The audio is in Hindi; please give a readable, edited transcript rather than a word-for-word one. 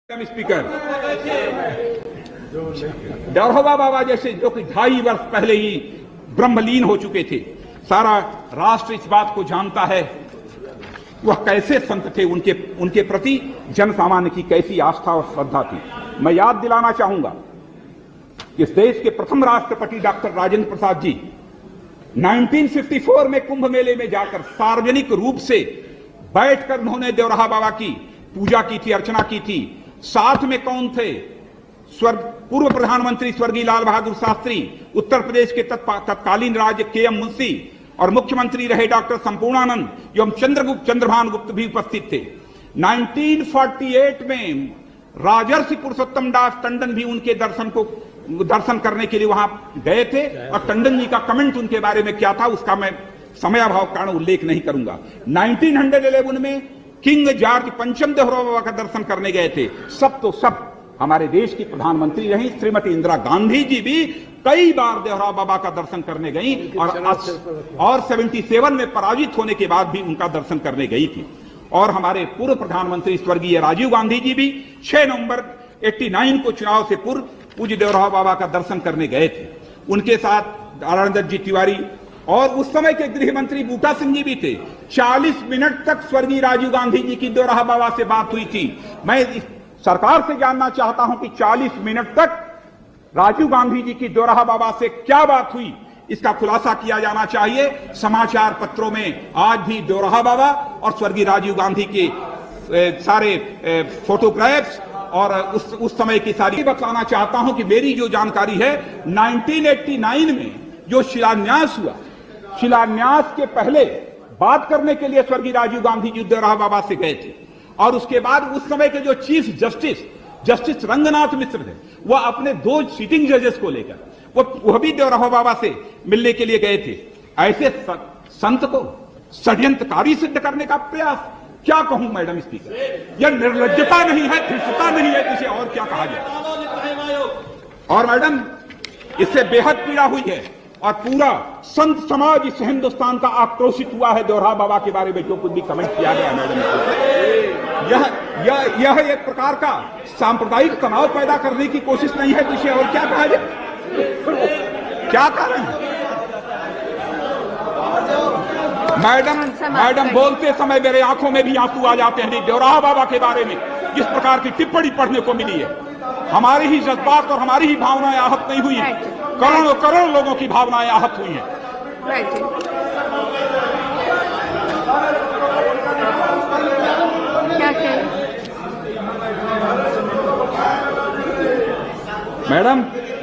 स्पीकर, देवरहा बाबा जैसे जो कि 2.5 वर्ष पहले ही ब्रह्मलीन हो चुके थे, सारा राष्ट्र इस बात को जानता है वह कैसे संत थे, उनके प्रति जन सामान्य की कैसी आस्था और श्रद्धा थी। मैं याद दिलाना चाहूंगा इस देश के प्रथम राष्ट्रपति डॉक्टर राजेंद्र प्रसाद जी 1954 में कुंभ मेले में जाकर सार्वजनिक रूप से बैठकर उन्होंने देवरहा बाबा की पूजा की थी, अर्चना की थी। साथ में कौन थे? पूर्व प्रधानमंत्री स्वर्गीय लाल बहादुर शास्त्री, उत्तर प्रदेश के तत्कालीन राज्य के.एम. मुंशी और मुख्यमंत्री रहे डॉक्टर संपूर्णानंद एवं चंद्रभान गुप्त भी उपस्थित थे। 1948 में राजर्षि पुरुषोत्तम दास टंडन भी उनके दर्शन करने के लिए वहां गए थे और टंडन जी का कमेंट उनके बारे में क्या था उसका मैं समयाभाव कारण उल्लेख नहीं करूंगा। 1911 में किंग जॉर्ज पंचम देवरहा बाबा का दर्शन करने गए थे। सब हमारे देश की प्रधानमंत्री रही श्रीमती इंदिरा गांधी जी भी कई बार देवरहा बाबा का दर्शन करने गई और 77 में पराजित होने के बाद भी उनका दर्शन करने गई थी। और हमारे पूर्व प्रधानमंत्री स्वर्गीय राजीव गांधी जी भी 6 नवंबर 89 को चुनाव से पूर्व पूज्य देवरहा बाबा का दर्शन करने गए थे। उनके साथ नारायण जी तिवारी और उस समय के गृह मंत्री बूटा सिंह जी भी थे। 40 मिनट तक स्वर्गीय राजीव गांधी जी की देवरहा बाबा से बात हुई थी। मैं सरकार से जानना चाहता हूं कि 40 मिनट तक राजीव गांधी जी की देवरहा बाबा से क्या बात हुई, इसका खुलासा किया जाना चाहिए। समाचार पत्रों में आज भी देवरहा बाबा और स्वर्गीय राजीव गांधी के सारे फोटोग्राफ्स और उस समय की सारी बताना चाहता हूं कि मेरी जो जानकारी है 1989 में जो शिलान्यास हुआ, शिलान्यास के पहले बात करने के लिए स्वर्गीय राजीव गांधी जी देवरहा बाबा से गए थे और उसके बाद उस समय के जो चीफ जस्टिस रंगनाथ मिश्र थे, वह अपने 2 सीटिंग जजेस को लेकर वह भी देवरहा बाबा से मिलने के लिए गए थे। ऐसे संत को षड्यंत्रकारी सिद्ध करने का प्रयास, क्या कहूं मैडम स्पीकर, यह निर्लज्जता नहीं है, धृष्टता नहीं है, इसे और क्या कहा जाए। और मैडम इससे बेहद पीड़ा हुई है और पूरा संत समाज इस हिंदुस्तान का आक्रोशित हुआ है देवरहा बाबा के बारे में जो कुछ भी कमेंट किया गया मैडम। यह एक प्रकार का सांप्रदायिक तनाव पैदा करने की कोशिश नहीं है, इसे और क्या कहा जाए। क्या कारण है मैडम बोलते समय मेरे आंखों में भी आंसू आ जाते हैं। देवरहा बाबा के बारे में जिस प्रकार की टिप्पणी पढ़ने को मिली है, हमारी ही जज्बात और हमारी ही भावनाएं आहत नहीं हुई हैं, करोड़ों लोगों की भावनाएं आहत हुई हैं। मैडम